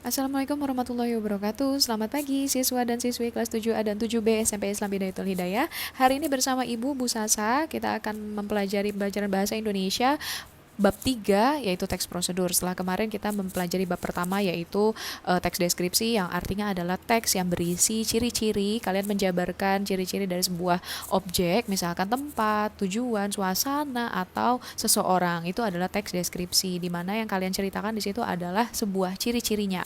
Assalamualaikum warahmatullahi wabarakatuh. Selamat pagi siswa dan siswi kelas 7A dan 7B SMP Islam Bidayatul Hidayah. Hari ini bersama Ibu Bu Sasa, kita akan mempelajari pelajaran bahasa Indonesia bab 3 yaitu teks prosedur. Setelah kemarin kita mempelajari bab pertama yaitu teks deskripsi yang artinya adalah teks yang berisi ciri-ciri. Kalian menjabarkan ciri-ciri dari sebuah objek, misalkan tempat, tujuan, suasana atau seseorang. Itu adalah teks deskripsi di mana yang kalian ceritakan di situ adalah sebuah ciri-cirinya.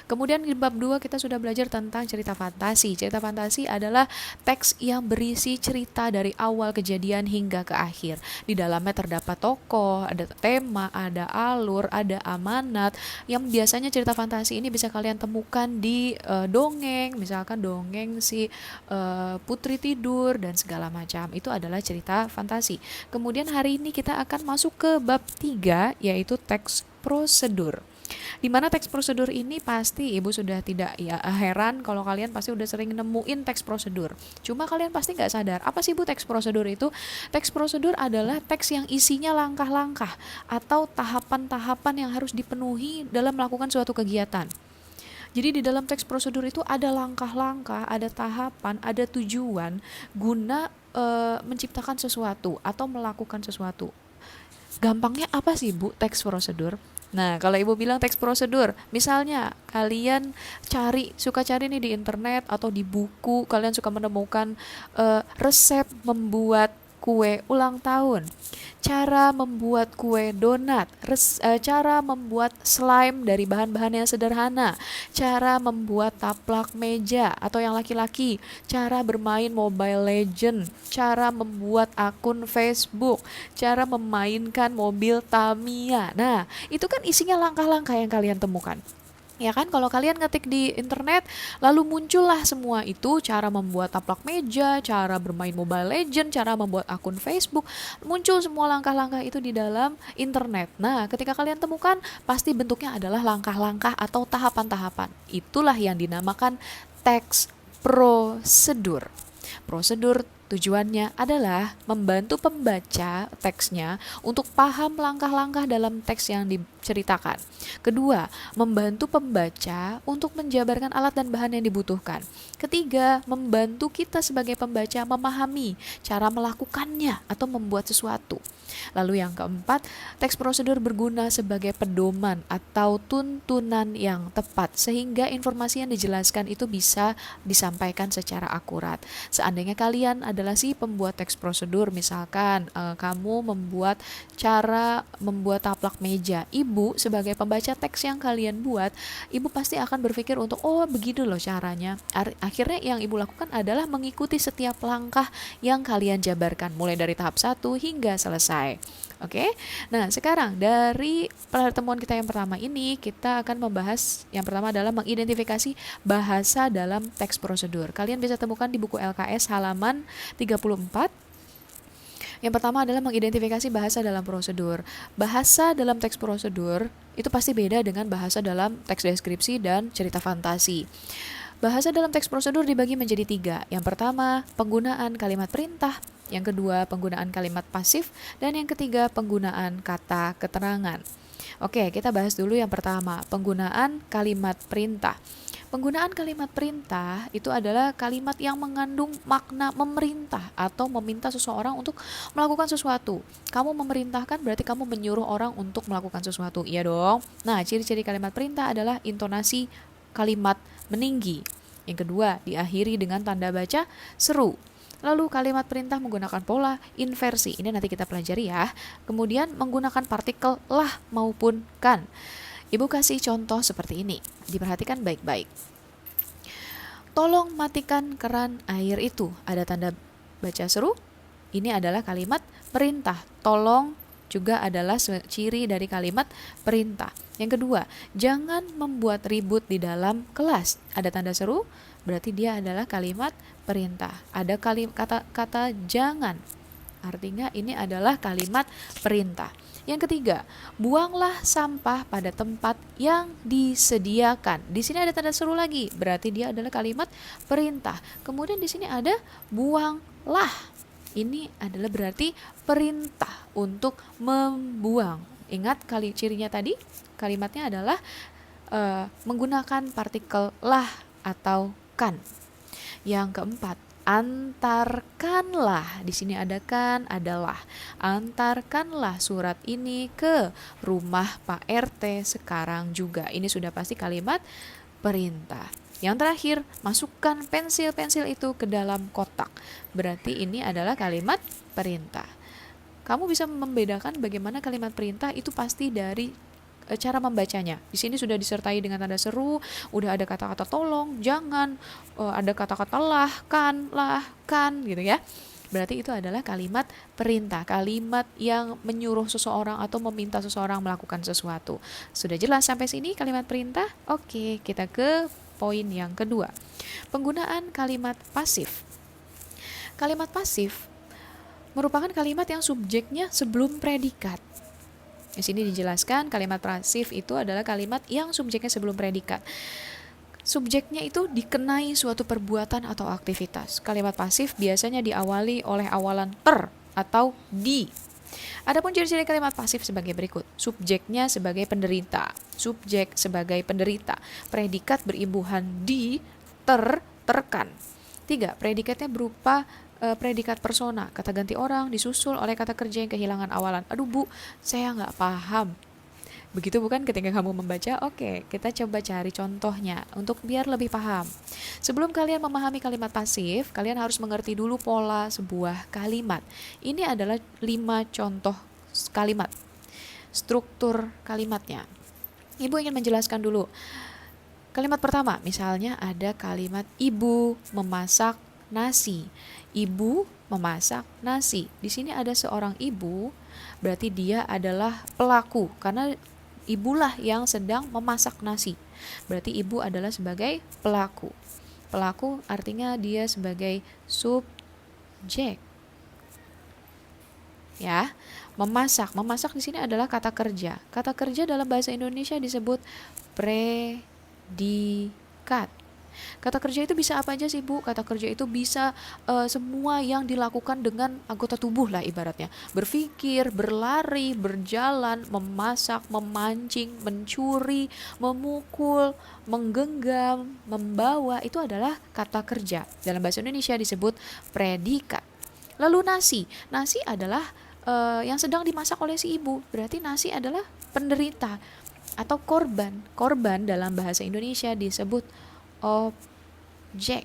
Kemudian di bab 2 kita sudah belajar tentang cerita fantasi. Cerita fantasi adalah teks yang berisi cerita dari awal kejadian hingga ke akhir. Di dalamnya terdapat tokoh, ada tema, ada alur, ada amanat. Yang biasanya cerita fantasi ini bisa kalian temukan di dongeng, misalkan dongeng si putri tidur dan segala macam. Itu adalah cerita fantasi. Kemudian hari ini kita akan masuk ke bab 3 yaitu teks prosedur. Di mana teks prosedur ini pasti Ibu sudah tidak ya heran kalau kalian pasti udah sering nemuin teks prosedur. Cuma kalian pasti nggak sadar, apa sih Bu teks prosedur itu? Teks prosedur adalah teks yang isinya langkah-langkah atau tahapan-tahapan yang harus dipenuhi dalam melakukan suatu kegiatan. Jadi di dalam teks prosedur itu ada langkah-langkah, ada tahapan, ada tujuan guna menciptakan sesuatu atau melakukan sesuatu. Gampangnya apa sih Bu teks prosedur? Nah, kalau Ibu bilang teks prosedur, misalnya kalian suka cari nih di internet atau di buku, kalian suka menemukan resep membuat kue ulang tahun, cara membuat kue donat, cara membuat slime dari bahan-bahan yang sederhana, cara membuat taplak meja atau yang laki-laki, cara bermain Mobile Legend, cara membuat akun Facebook, cara memainkan mobil Tamiya. Nah, itu kan isinya langkah-langkah yang kalian temukan. Ya kan, kalau kalian ngetik di internet, lalu muncullah semua itu, cara membuat taplak meja, cara bermain Mobile Legend, cara membuat akun Facebook, muncul semua langkah-langkah itu di dalam internet. Nah, ketika kalian temukan, pasti bentuknya adalah langkah-langkah atau tahapan-tahapan. Itulah yang dinamakan teks prosedur. Prosedur tujuannya adalah membantu pembaca teksnya untuk paham langkah-langkah dalam teks yang diceritakan. Kedua, membantu pembaca untuk menjabarkan alat dan bahan yang dibutuhkan. Ketiga, membantu kita sebagai pembaca memahami cara melakukannya atau membuat sesuatu. Lalu yang keempat, teks prosedur berguna sebagai pedoman atau tuntunan yang tepat sehingga informasi yang dijelaskan itu bisa disampaikan secara akurat. Seandainya kalian adalah si pembuat teks prosedur, misalkan kamu cara membuat taplak meja, Ibu sebagai pembaca teks yang kalian buat, Ibu pasti akan berpikir untuk oh begitu loh caranya. Akhirnya yang Ibu lakukan adalah mengikuti setiap langkah yang kalian jabarkan mulai dari tahap 1 hingga selesai. Oke, nah sekarang dari pertemuan kita yang pertama ini kita akan membahas yang pertama adalah mengidentifikasi bahasa dalam teks prosedur. Kalian bisa temukan di buku LKS halaman 34. Yang pertama adalah mengidentifikasi bahasa dalam prosedur. Bahasa dalam teks prosedur itu pasti beda dengan bahasa dalam teks deskripsi dan cerita fantasi. Bahasa dalam teks prosedur dibagi menjadi 3. Yang pertama, penggunaan kalimat perintah. Yang kedua, penggunaan kalimat pasif. Dan yang ketiga, penggunaan kata keterangan. Oke, kita bahas dulu yang pertama, penggunaan kalimat perintah. Penggunaan kalimat perintah itu adalah kalimat yang mengandung makna memerintah atau meminta seseorang untuk melakukan sesuatu. Kamu memerintahkan berarti kamu menyuruh orang untuk melakukan sesuatu. Iya dong. Nah, ciri-ciri kalimat perintah adalah intonasi kalimat meninggi. Yang kedua, diakhiri dengan tanda baca seru. Lalu kalimat perintah menggunakan pola inversi. Ini nanti kita pelajari ya. Kemudian menggunakan partikel lah maupun kan. Ibu kasih contoh seperti ini. Diperhatikan baik-baik. Tolong matikan keran air itu. Ada tanda baca seru. Ini adalah kalimat perintah. Tolong juga adalah ciri dari kalimat perintah. Yang kedua, jangan membuat ribut di dalam kelas. Ada tanda seru, berarti dia adalah kalimat perintah. Ada kata jangan, artinya ini adalah kalimat perintah. Yang ketiga, buanglah sampah pada tempat yang disediakan. Di sini ada tanda seru lagi, berarti dia adalah kalimat perintah. Kemudian di sini ada buanglah. Ini adalah berarti perintah untuk membuang. Ingat cirinya tadi? Kalimatnya adalah menggunakan partikel lah atau kan. Yang keempat, antarkanlah. Di sini ada kan, adalah. Antarkanlah surat ini ke rumah Pak RT sekarang juga. Ini sudah pasti kalimat perintah. Yang terakhir, masukkan pensil-pensil itu ke dalam kotak. Berarti ini adalah kalimat perintah. Kamu bisa membedakan bagaimana kalimat perintah itu pasti dari cara membacanya. Di sini sudah disertai dengan tanda seru, udah ada kata-kata tolong, jangan, ada kata-kata lah, kan, gitu ya. Berarti itu adalah kalimat perintah, kalimat yang menyuruh seseorang atau meminta seseorang melakukan sesuatu. Sudah jelas sampai sini kalimat perintah? Oke, kita ke poin yang kedua. Penggunaan kalimat pasif. Kalimat pasif merupakan kalimat yang subjeknya sebelum predikat. Di sini dijelaskan kalimat pasif itu adalah kalimat yang subjeknya sebelum predikat. Subjeknya itu dikenai suatu perbuatan atau aktivitas. Kalimat pasif biasanya diawali oleh awalan ter atau di. Adapun ciri-ciri kalimat pasif sebagai berikut. Subjeknya sebagai penderita. Subjek sebagai penderita. Predikat berimbuhan di, terkan. 3. Predikatnya berupa predikat persona, kata ganti orang disusul oleh kata kerja yang kehilangan awalan. Aduh Bu, saya nggak paham. Begitu bukan ketika kamu membaca? Oke, kita coba cari contohnya untuk biar lebih paham. Sebelum kalian memahami kalimat pasif, kalian harus mengerti dulu pola sebuah kalimat. Ini adalah 5 contoh kalimat. Struktur kalimatnya. Ibu ingin menjelaskan dulu. Kalimat pertama, misalnya ada kalimat ibu memasak nasi. Ibu memasak nasi. Di sini ada seorang ibu, berarti dia adalah pelaku karena ibulah yang sedang memasak nasi. Berarti ibu adalah sebagai pelaku. Pelaku artinya dia sebagai subjek. Ya, memasak. Memasak di sini adalah kata kerja. Kata kerja dalam bahasa Indonesia disebut predikat. Kata kerja itu bisa apa aja sih Bu? Kata kerja itu bisa semua yang dilakukan dengan anggota tubuh lah ibaratnya. Berpikir, berlari, berjalan, memasak, memancing, mencuri, memukul, menggenggam, membawa. Itu adalah kata kerja. Dalam bahasa Indonesia disebut predikat. Lalu nasi. Nasi adalah yang sedang dimasak oleh si ibu. Berarti nasi adalah penderita atau korban. Korban dalam bahasa Indonesia disebut objek.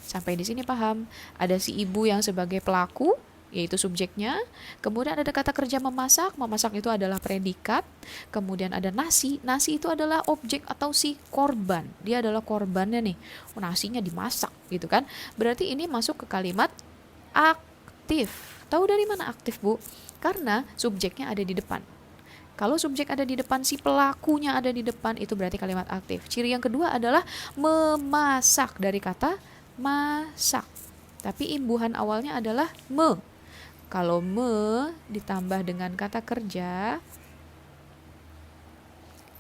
Sampai di sini paham? Ada si ibu yang sebagai pelaku, yaitu subjeknya. Kemudian ada kata kerja memasak. Memasak itu adalah predikat. Kemudian ada nasi. Nasi itu adalah objek atau si korban. Dia adalah korbannya nih. Nasinya dimasak gitu kan. Berarti ini masuk ke kalimat aktif. Tahu dari mana aktif Bu? Karena subjeknya ada di depan. Kalau subjek ada di depan, si pelakunya ada di depan, itu berarti kalimat aktif. Ciri yang kedua adalah memasak, dari kata masak. Tapi imbuhan awalnya adalah me. Kalau me ditambah dengan kata kerja,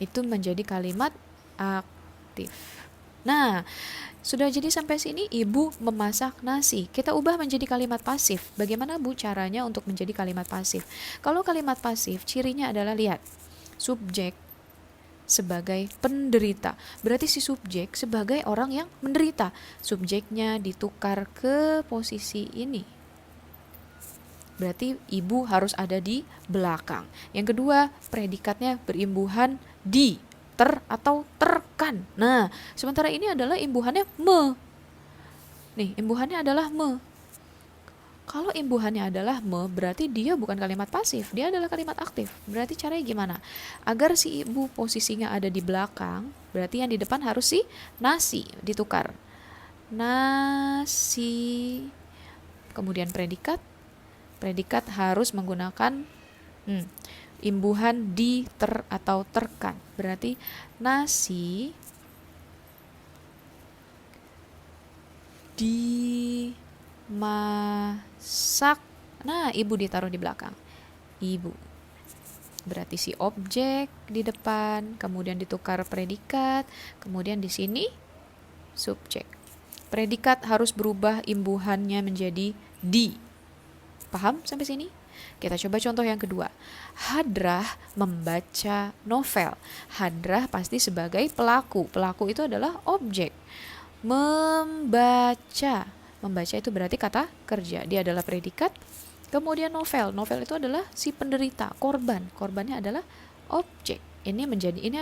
itu menjadi kalimat aktif. Nah, sudah jadi sampai sini ibu memasak nasi. Kita ubah menjadi kalimat pasif. Bagaimana Bu caranya untuk menjadi kalimat pasif? Kalau kalimat pasif, cirinya adalah lihat. Subjek sebagai penderita. Berarti si subjek sebagai orang yang menderita. Subjeknya ditukar ke posisi ini. Berarti ibu harus ada di belakang. Yang kedua, predikatnya berimbuhan di. Atau terkan. Nah, sementara ini adalah imbuhannya me. Nih, imbuhannya adalah me. Kalau imbuhannya adalah me, berarti dia bukan kalimat pasif, dia adalah kalimat aktif. Berarti caranya gimana? Agar si ibu posisinya ada di belakang, berarti yang di depan harus si nasi ditukar. Nasi. Kemudian predikat. Predikat harus menggunakan imbuhan di, atau terkan. Berarti nasi dimasak. Nah, ibu ditaruh di belakang. Ibu. Berarti si objek di depan, kemudian ditukar predikat, kemudian di sini subjek. Predikat harus berubah imbuhannya menjadi di. Paham sampai sini? Kita coba contoh yang kedua. Hadrah membaca novel. Hadrah pasti sebagai pelaku. Pelaku itu adalah objek. Membaca. Membaca itu berarti kata kerja. Dia adalah predikat. Kemudian novel. Novel itu adalah si penderita, korban. Korbannya adalah objek. Ini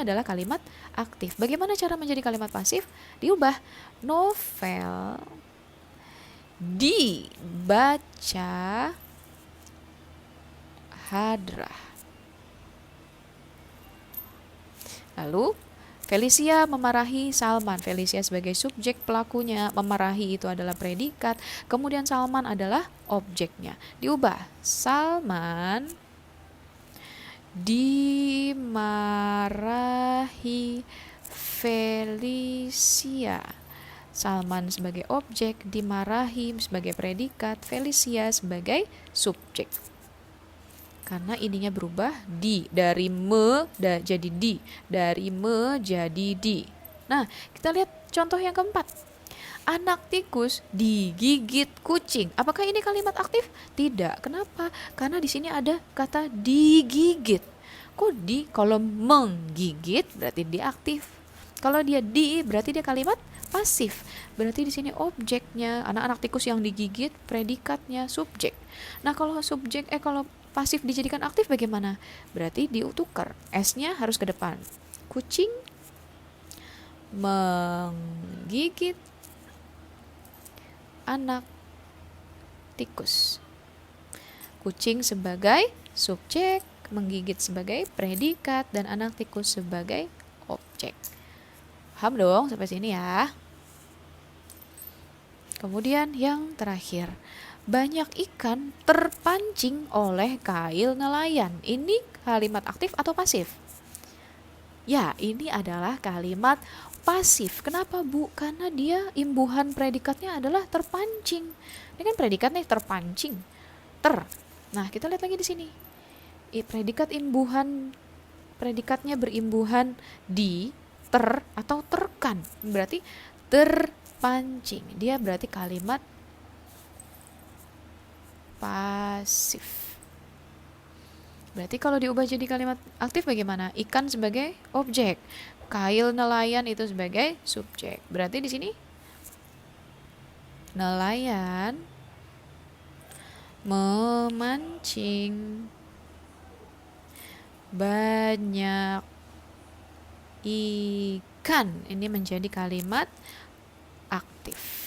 adalah kalimat aktif. Bagaimana cara menjadi kalimat pasif? Diubah. Novel dibaca Hadrah. Lalu Felicia memarahi Salman. Felicia sebagai subjek pelakunya, memarahi itu adalah predikat, kemudian Salman adalah objeknya. Diubah. Salman dimarahi Felicia. Salman sebagai objek, dimarahi sebagai predikat, Felicia sebagai subjek. Karena ininya berubah dari jadi di, dari jadi di. Nah, kita lihat contoh yang keempat. Anak tikus digigit kucing. Apakah ini kalimat aktif? Tidak. Kenapa? Karena di sini ada kata digigit. Kok di? Kalau menggigit berarti dia aktif. Kalau dia di berarti dia kalimat pasif. Berarti di sini objeknya anak-anak tikus yang digigit, predikatnya subjek. Nah, kalau kalau pasif dijadikan aktif bagaimana? Berarti ditukar. S-nya harus ke depan. Kucing menggigit anak tikus. Kucing sebagai subjek, menggigit sebagai predikat, dan anak tikus sebagai objek. Paham dong sampai sini ya. Kemudian yang terakhir, banyak ikan terpancing oleh kail nelayan. Ini kalimat aktif atau pasif? Ya, ini adalah kalimat pasif. Kenapa, Bu? Karena dia imbuhan predikatnya adalah terpancing. Ini kan predikat nih, terpancing. Nah, kita lihat lagi di sini. Predikat imbuhan, predikatnya berimbuhan di, atau terkan. Berarti terpancing. Dia berarti kalimat pasif. Berarti kalau diubah jadi kalimat aktif bagaimana? Ikan sebagai objek, kail nelayan itu sebagai subjek. Berarti di sini nelayan memancing banyak ikan. Ini menjadi kalimat aktif.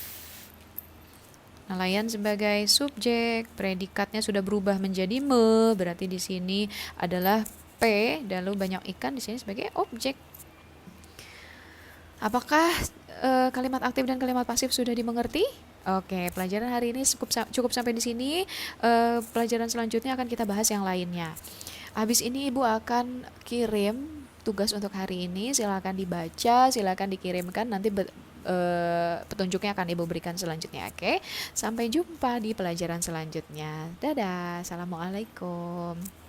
Nelayan sebagai subjek, predikatnya sudah berubah menjadi berarti di sini adalah P, dan lalu banyak ikan di sini sebagai objek. Apakah kalimat aktif dan kalimat pasif sudah dimengerti? Oke, pelajaran hari ini cukup sampai di sini. Pelajaran selanjutnya akan kita bahas yang lainnya. Habis ini Ibu akan kirim tugas untuk hari ini, silakan dibaca, silakan dikirimkan, nanti petunjuknya akan Ibu berikan selanjutnya. Oke, sampai jumpa di pelajaran selanjutnya. Dadah, assalamualaikum.